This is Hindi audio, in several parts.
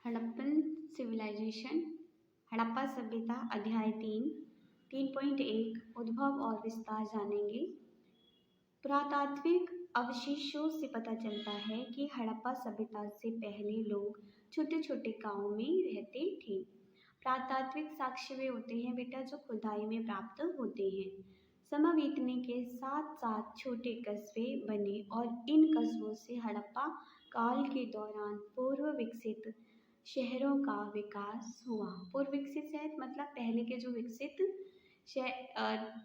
हड़प्पन सिविलाइजेशन, हड़प्पा सभ्यता, अध्याय 3.1 उद्भव और विस्तार जानेंगे। पुरातात्विक अवशेषों से पता चलता है कि हड़प्पा सभ्यता से पहले लोग छोटे छोटे गांवों में रहते थे। पुरातात्विक साक्ष्य वे होते हैं बेटा जो खुदाई में प्राप्त होते हैं। समय बीतने के साथ साथ छोटे कस्बे बने और इन कस्बों से हड़प्पा काल के दौरान पूर्व विकसित शहरों का विकास हुआ। पूर्व विकसित शहर मतलब पहले के जो विकसित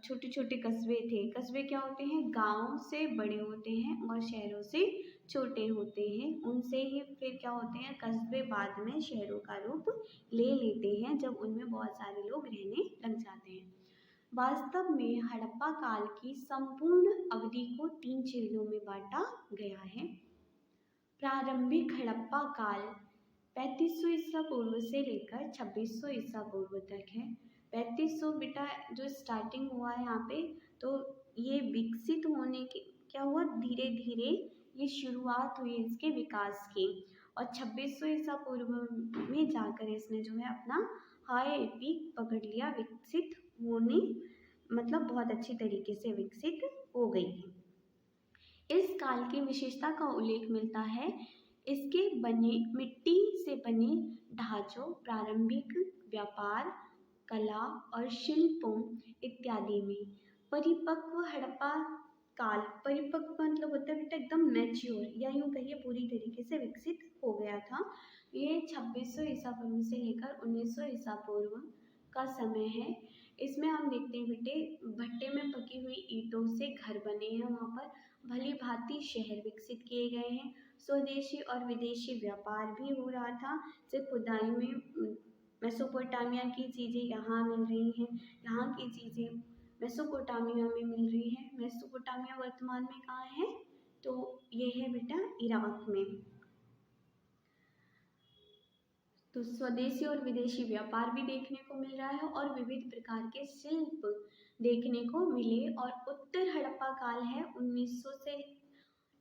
छोटे छोटे कस्बे थे। कस्बे क्या होते हैं? गांवों से बड़े होते हैं और शहरों से छोटे होते हैं। उनसे ही फिर क्या होते हैं? कस्बे बाद में शहरों का रूप ले लेते हैं जब उनमें बहुत सारे लोग रहने लग जाते हैं। वास्तव में हड़प्पा काल की संपूर्ण अवधि को 3 चरणों में बांटा गया है। प्रारंभिक हड़प्पा काल 3500 ईसा पूर्व से लेकर 2600 ईसा पूर्व तक है। 3500 बेटा जो स्टार्टिंग हुआ है यहाँ पे, तो ये विकसित होने के क्या हुआ? धीरे धीरे ये शुरुआत हुई इसके विकास की। और 2600 ईसा पूर्व में जाकर इसने जो है अपना हाई पीक पकड़ लिया, विकसित होने मतलब बहुत अच्छी तरीके से विकसित हो गई है। इस काल की विशेषता का उल्लेख मिलता है इसके मिट्टी से बने ढांचों, प्रारंभिक व्यापार, कला और शिल्पों इत्यादि में। परिपक्व हड़प्पा काल, परिपक्व मतलब होता है बेटा एकदम मैच्योर या यूँ कहिए पूरी तरीके से विकसित हो गया था। ये 2600 ईसा पूर्व से लेकर 1900 ईसा पूर्व का समय है। इसमें हम देखते हैं बेटे भट्टे में पकी हुई ईंटों से घर बने हैं, वहाँ पर भली भांति शहर विकसित किए गए हैं। स्वदेशी और विदेशी व्यापार भी हो रहा था। जैसे खुदाई में मेसोपोटामिया की चीज़ें यहाँ मिल रही हैं, यहाँ की चीज़ें मेसोपोटामिया में मिल रही हैं। मेसोपोटामिया वर्तमान में कहाँ है? तो ये है बेटा इराक में। तो स्वदेशी और विदेशी व्यापार भी देखने को मिल रहा है और विविध प्रकार के शिल्प देखने को मिले। और उत्तर हड़प्पा काल है 1900 से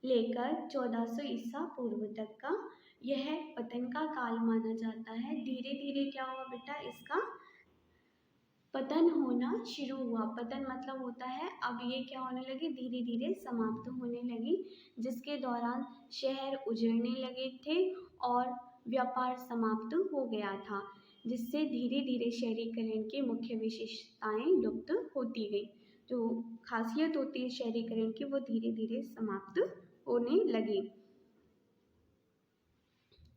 लेकर 1400 ईसा पूर्व तक का। यह पतन का काल माना जाता है। धीरे धीरे क्या हुआ बेटा? इसका पतन होना शुरू हुआ। पतन मतलब होता है अब ये क्या होने लगी? धीरे धीरे समाप्त होने लगी, जिसके दौरान शहर उजड़ने लगे थे और व्यापार समाप्त हो गया था, जिससे धीरे धीरे शहरीकरण की मुख्य विशेषताएं लुप्त होती गई। जो खासियत होती है शहरीकरण की वो धीरे धीरे समाप्त होने लगी।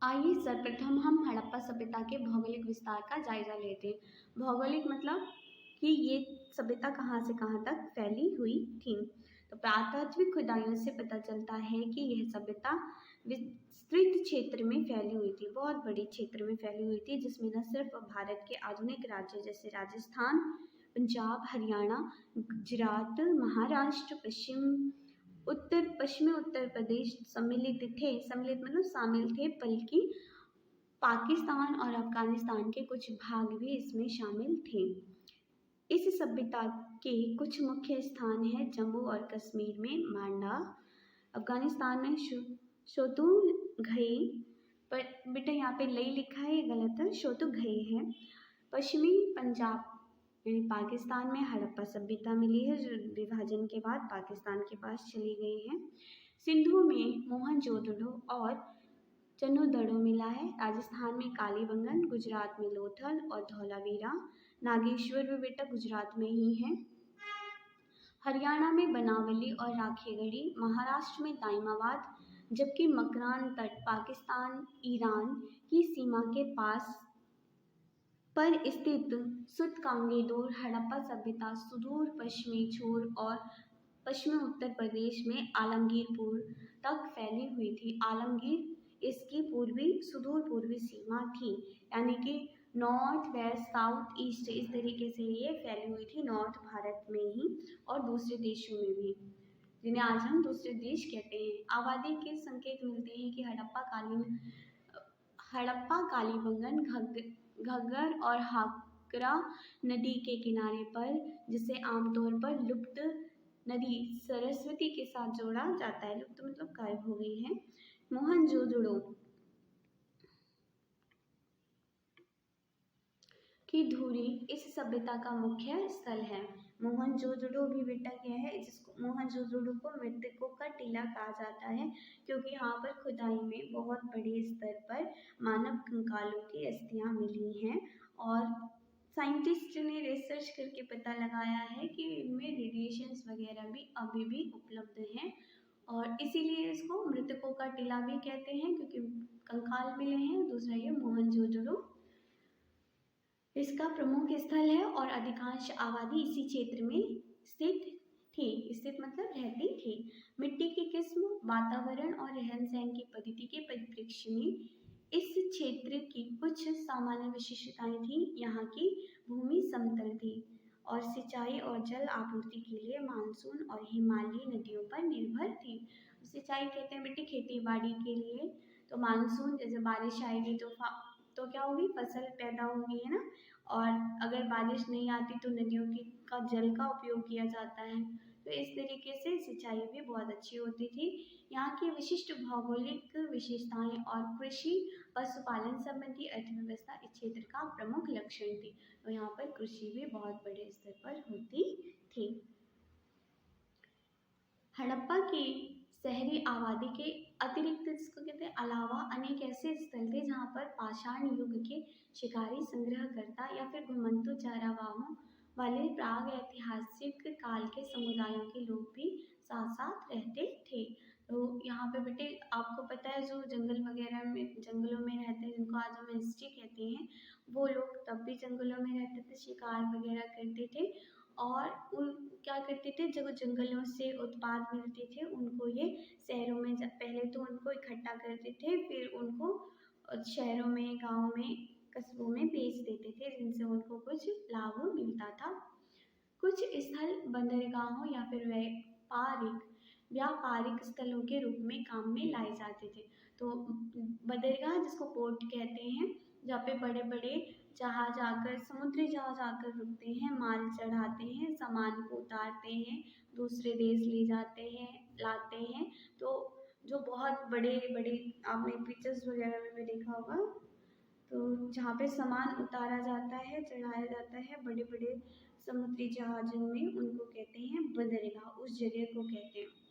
आइए सर्वप्रथम हम हड़प्पा सभ्यता के भौगोलिक विस्तार का जायजा लेते हैं। भौगोलिक मतलब कि ये सभ्यता कहाँ से कहाँ तक फैली हुई थी। तो पुरातात्विक खुदाइयों से पता चलता है कि यह सभ्यता विस्तृत क्षेत्र में फैली हुई थी, बहुत बड़ी क्षेत्र में फैली हुई थी, जिसमें न सिर्फ भारत के आधुनिक राज्य जैसे राजस्थान, पंजाब, हरियाणा, गुजरात, महाराष्ट्र, पश्चिमी उत्तर प्रदेश सम्मिलित मतलब शामिल थे, बल्कि पाकिस्तान और अफगानिस्तान के कुछ भाग भी इसमें शामिल थे। इस सभ्यता के कुछ मुख्य स्थान हैं जम्मू और कश्मीर में मांडा, अफगानिस्तान में शोतुघई, पर बेटा यहाँ पे लई लिखा है, ये गलत है, शोतुघई है। पश्चिमी पंजाब यानी पाकिस्तान में हड़प्पा सभ्यता मिली है, जो विभाजन के बाद पाकिस्तान के पास चली गई है। सिंधु में मोहनजोदड़ो और चन्नोदड़ो मिला है। राजस्थान में कालीबंगन, गुजरात में लोथल और धौलावीरा, नागेश्वर भी बेटा गुजरात में ही है। हरियाणा में बनावली और राखेगढ़ी, महाराष्ट्र में दाइमाबाद, जबकि मकरान तट पाकिस्तान ईरान की सीमा के पास पर स्थित सुतकांगेदोर हड़प्पा सभ्यता सुदूर पश्चिमी छोर और पश्चिमी उत्तर प्रदेश में आलमगीरपुर तक फैली हुई थी। आलमगीर इसकी सुदूर पूर्वी सीमा थी, यानी कि नॉर्थ वेस्ट साउथ ईस्ट इस तरीके से ये फैली हुई थी, नॉर्थ भारत में ही और दूसरे देशों में भी, जिन्हें आज हम दूसरे देश कहते हैं। आबादी के संकेत मिलते हैं कि हड़प्पा कालीबंगन, घग्गर और हाकरा नदी के किनारे पर, जिसे आमतौर पर लुप्त नदी सरस्वती के साथ जोड़ा जाता है, लुप्त मतलब गायब हो गई है। मोहनजोदड़ो की धुरी इस सभ्यता का मुख्य स्थल है। मोहनजोदड़ो भी बेटा क्या है, जिसको मोहनजोदड़ो को मृतकों का टीला कहा जाता है, क्योंकि यहाँ पर खुदाई में बहुत बड़े स्तर पर मानव कंकालों की अस्थियां मिली हैं और साइंटिस्ट ने रिसर्च करके पता लगाया है कि इनमें रेडिएशंस वगैरह भी अभी भी उपलब्ध हैं और इसीलिए इसको मृतकों का टीला भी कहते हैं, क्योंकि कंकाल मिले हैं। दूसरा ये मोहनजोदड़ो इसका प्रमुख स्थल है और अधिकांश आबादी इसी क्षेत्र में स्थित थी। स्थित मतलब रहती थी। मिट्टी की किस्म, वातावरण और रहन सहन की पद्धति के परिप्रेक्ष्य में इस क्षेत्र की कुछ सामान्य विशेषताएं थी। यहाँ की भूमि समतल थी और सिंचाई और जल आपूर्ति के लिए मानसून और हिमालयी नदियों पर निर्भर थी। सिंचाई कहते हैं बेटी खेती बाड़ी के लिए, तो मानसून जैसे बारिश आएगी तो क्या होगी, फसल पैदा होगी, है ना। और अगर बारिश नहीं आती तो नदियों की का जल का उपयोग किया जाता है। तो इस तरीके से सिंचाई भी बहुत अच्छी होती थी। यहाँ की विशिष्ट भौगोलिक विशेषताएं और कृषि पशुपालन संबंधी अर्थव्यवस्था इस क्षेत्र का प्रमुख लक्षण थी। तो यहाँ पर कृषि भी बहुत बड़े स्तर पर होती थी। हड़प्पा की शहरी आबादी के अतिरिक्त इसको कहते हैं अलावा अनेक ऐसे स्थल थे जहाँ पर पाषाण युग के शिकारी, संग्रहकर्ता या फिर घुमंतु चारागाहों वाले प्राग ऐतिहासिक काल के समुदायों के लोग भी साथ साथ रहते थे। तो यहाँ पे बेटे आपको पता है जो जंगल वगैरह में जंगलों में रहते हैं, जिनको आज हम हिस्ट्री कहते हैं, वो लोग तब भी जंगलों में रहते थे, शिकार वगैरह करते थे और उन क्या करते थे, जब जंगलों से उत्पाद मिलते थे उनको ये शहरों में पहले तो उनको इकट्ठा करते थे, फिर उनको शहरों में, गाँव में, कस्बों में बेच देते थे, जिनसे उनको कुछ लाभ मिलता था। कुछ स्थल बंदरगाहों या फिर व्यापारिक स्थलों के रूप में काम में लाए जाते थे। तो बंदरगाह जिसको पोर्ट कहते हैं, जहाँ पे बड़े बड़े जहाज आकर, समुद्री जहाज आकर रुकते हैं, माल चढ़ाते हैं, सामान को उतारते हैं, दूसरे देश ले जाते हैं, लाते हैं। तो जो बहुत बड़े बड़े आपने पिक्चर्स वगैरह में भी देखा होगा, तो जहाँ पे सामान उतारा जाता है, चढ़ाया जाता है बड़े बड़े समुद्री जहाजों में, उनको कहते हैं बंदरगाह, उस जगह को कहते हैं।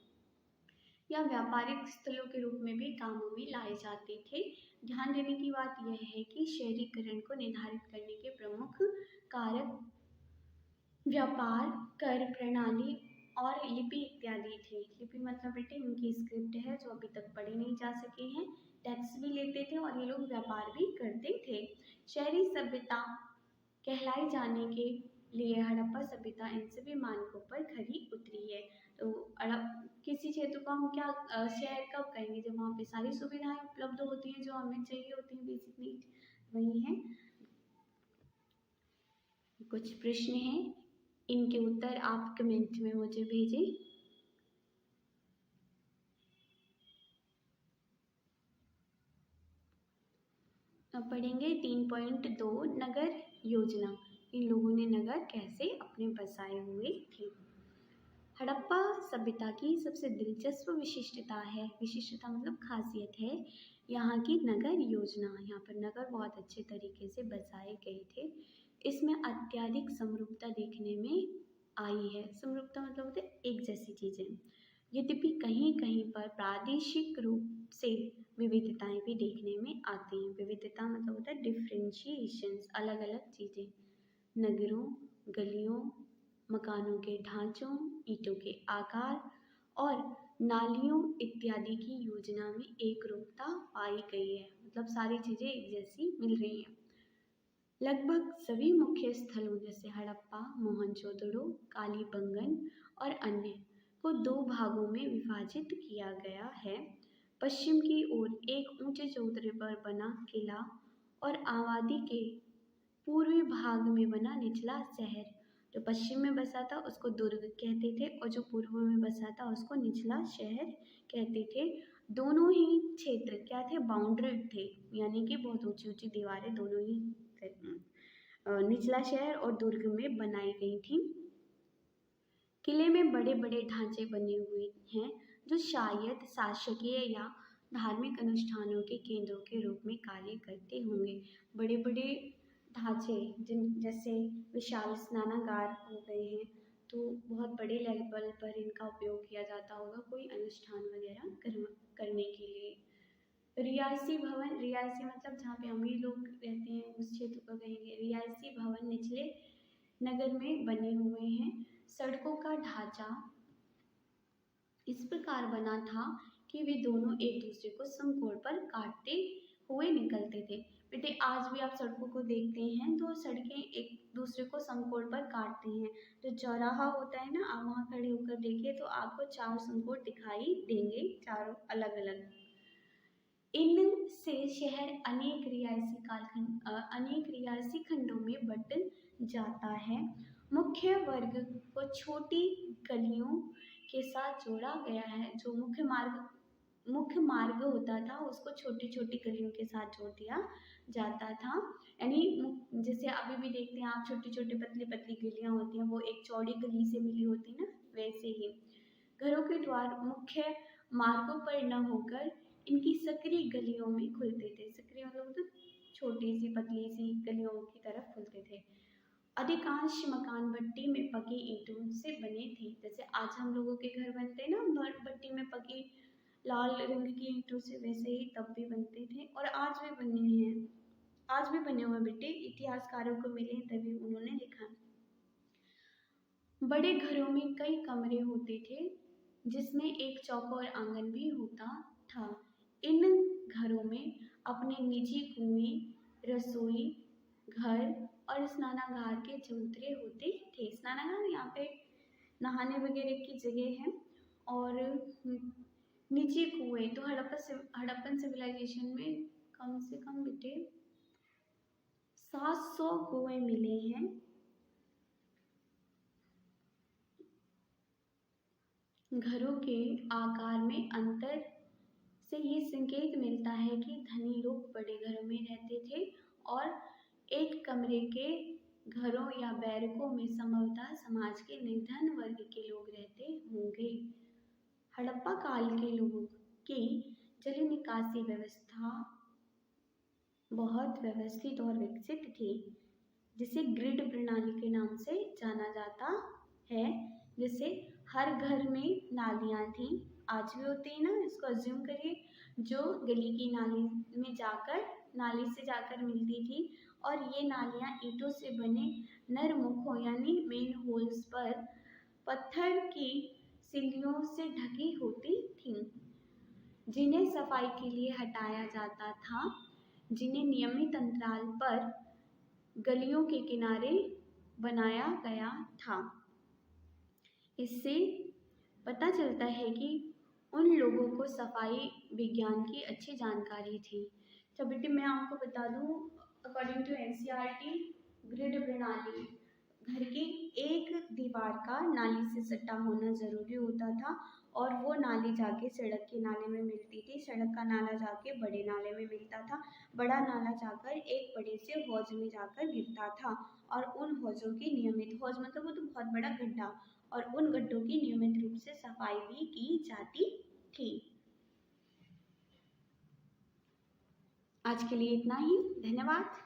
या व्यापारिक स्थलों के रूप में भी कामों में लाए जाते थे। ध्यान देने की बात यह है कि शहरीकरण को निर्धारित करने के प्रमुख कारक व्यापार, कर प्रणाली और लिपि इत्यादि थे। लिपि मतलब बेटे उनकी स्क्रिप्ट है जो अभी तक पढ़े नहीं जा सके हैं। टैक्स भी लेते थे और ये लोग व्यापार भी करते थे। शहरी सभ्यता कहलाई जाने के लिए हड़प्पा सभ्यता इन सभी मानकों पर खरी उतरी है। तो किसी क्षेत्र को हम क्या शहर कब कहेंगे, जब वहाँ पे सारी सुविधाएं उपलब्ध होती हैं जो हमें चाहिए होती हैं, बेसिक नीड वही है। कुछ प्रश्न हैं, इनके उत्तर आप कमेंट में मुझे भेजें। अब पढ़ेंगे 3.2 नगर योजना। इन लोगों ने नगर कैसे अपने बसाए हुए थे। हड़प्पा सभ्यता की सबसे दिलचस्प विशिष्टता मतलब खासियत है यहाँ की नगर योजना। यहाँ पर नगर बहुत अच्छे तरीके से बसाए गए थे। इसमें अत्यधिक समरूपता देखने में आई है। समरूपता मतलब होता है एक जैसी चीज़ें, यद्यपि कहीं कहीं पर प्रादेशिक रूप से विविधताएं भी देखने में आती हैं। विविधता मतलब होता है डिफ्रेंशिएशंस, अलग अलग चीज़ें। नगरों, गलियों, मकानों के ढांचों, ईंटों के आकार और नालियों इत्यादि की योजना में एक रूपता पाई गई है। मतलब सारी चीज़ें एक जैसी मिल रही हैं। लगभग सभी मुख्य स्थलों जैसे हड़प्पा, मोहनजोदड़ो, कालीबंगन और अन्य को 2 भागों में विभाजित किया गया है। पश्चिम की ओर एक ऊंचे चौतरे पर बना किला और आबादी के पूर्वी भाग में बना निचला शहर। जो पश्चिम में बसा था उसको दुर्ग कहते थे और जो पूर्व में बसा था उसको निचला शहर कहते थे। दोनों ही क्षेत्र क्या थे, बाउंड्री थे, यानी कि बहुत ऊंची ऊंची दीवारें दोनों ही निचला शहर और दुर्ग में बनाई गई थी। किले में बड़े बड़े ढांचे बने हुए हैं जो शायद शासकीय या धार्मिक अनुष्ठानों के केंद्रों के रूप में कार्य करते होंगे। बड़े बड़े ढांचे जिन जैसे विशाल स्नानागार हो गए हैं, तो बहुत बड़े लेवल पर इनका उपयोग किया जाता होगा कोई अनुष्ठान वगैरह करने के लिए। रियासी भवन, रियासी मतलब जहाँ पे अमीर लोग रहते हैं उस क्षेत्र को कहेंगे। रियासी भवन निचले नगर में बने हुए हैं। सड़कों का ढांचा इस प्रकार बना था कि वे दोनों एक दूसरे को समकोण पर काटते हुए निकलते थे। बेटे आज भी आप सड़कों को देखते हैं तो सड़कें एक दूसरे को समकोण पर काटती हैं। जो चौराहा होता है ना, आप वहाँ खड़े होकर देखिए तो आपको 4 समकोण दिखाई देंगे, चारों अलग अलग। इनसे शहर अनेक रियासी खंडों में बंट जाता है। मुख्य वर्ग को छोटी गलियों के साथ जोड़ा गया है। जो मुख्य मार्ग होता था उसको छोटी छोटी गलियों के साथ जोड़ दिया जाता था। यानी जैसे अभी भी देखते हैं आप, छोटी छोटी पतली पतली गलियां होती हैं, वो एक चौड़ी गली से मिली होती है ना, वैसे ही घरों के द्वार मुख्य मार्गों पर न होकर इनकी सकरी गलियों में खुलते थे। सकरी मतलब तो छोटी सी पतली सी गलियों की तरफ खुलते थे। अधिकांश मकान भट्टी में पकी ईंटों से बने थे। जैसे आज हम लोगों के घर बनते हैं ना भट्टी में पकी लाल रंग की ईंटों से, वैसे ही तब भी बनते थे और आज भी बने हैं, आज भी बने हुए बेटे, इतिहासकारों को मिले तभी उन्होंने लिखा। बड़े घरों में कई कमरे होते थे जिसमें एक चौकोर आंगन भी होता था। इन घरों में अपने निजी कुएं, रसोई घर और स्नानागार के चबूतरे होते थे। स्नानागार यहाँ पे नहाने वगैरह की जगह है। और निजी कुएं तो हड़प्पन सिविलाइजेशन में कम से कम बेटे 700 कुएं मिले हैं। घरों के आकार में अंतर से ये संकेत मिलता है कि धनी लोग बड़े घरों में रहते थे और एक कमरे के घरों या बैरकों में संभवतः समाज के निर्धन वर्ग के लोग रहते होंगे। हड़प्पा काल के लोगों की जल निकासी व्यवस्था बहुत व्यवस्थित और विकसित थी, जिसे ग्रिड प्रणाली के नाम से जाना जाता है। जिसे हर घर में नालियां थी, आज भी होती है ना, इसको अज्यूम करिए, जो गली की नाली से जाकर मिलती थी। और ये नालियां ईंटों से बने नर मुखों यानी मेन होल्स पर पत्थर की सिल्लियों से ढकी होती थीं, जिन्हें सफाई के लिए हटाया जाता था, जिन्हें नियमित अंतराल पर गलियों के किनारे बनाया गया था। इससे पता चलता है कि उन लोगों को सफाई विज्ञान की अच्छी जानकारी थी। तो बेटे मैं आपको बता दूं, अकॉर्डिंग टू एनसीईआरटी ग्रिड प्रणाली घर की एक दीवार का नाली से सटा होना जरूरी होता था और वो नाली जाके सड़क के नाले में मिलती थी, सड़क का नाला जाके बड़े नाले में मिलता था, बड़ा नाला जाकर एक बड़े से हौज में जाकर गिरता था और उन हौजों की नियमित, हौज मतलब वो तो बहुत बड़ा गड्ढा, और उन गड्ढों की नियमित रूप से सफाई भी की जाती थी। आज के लिए इतना ही, धन्यवाद।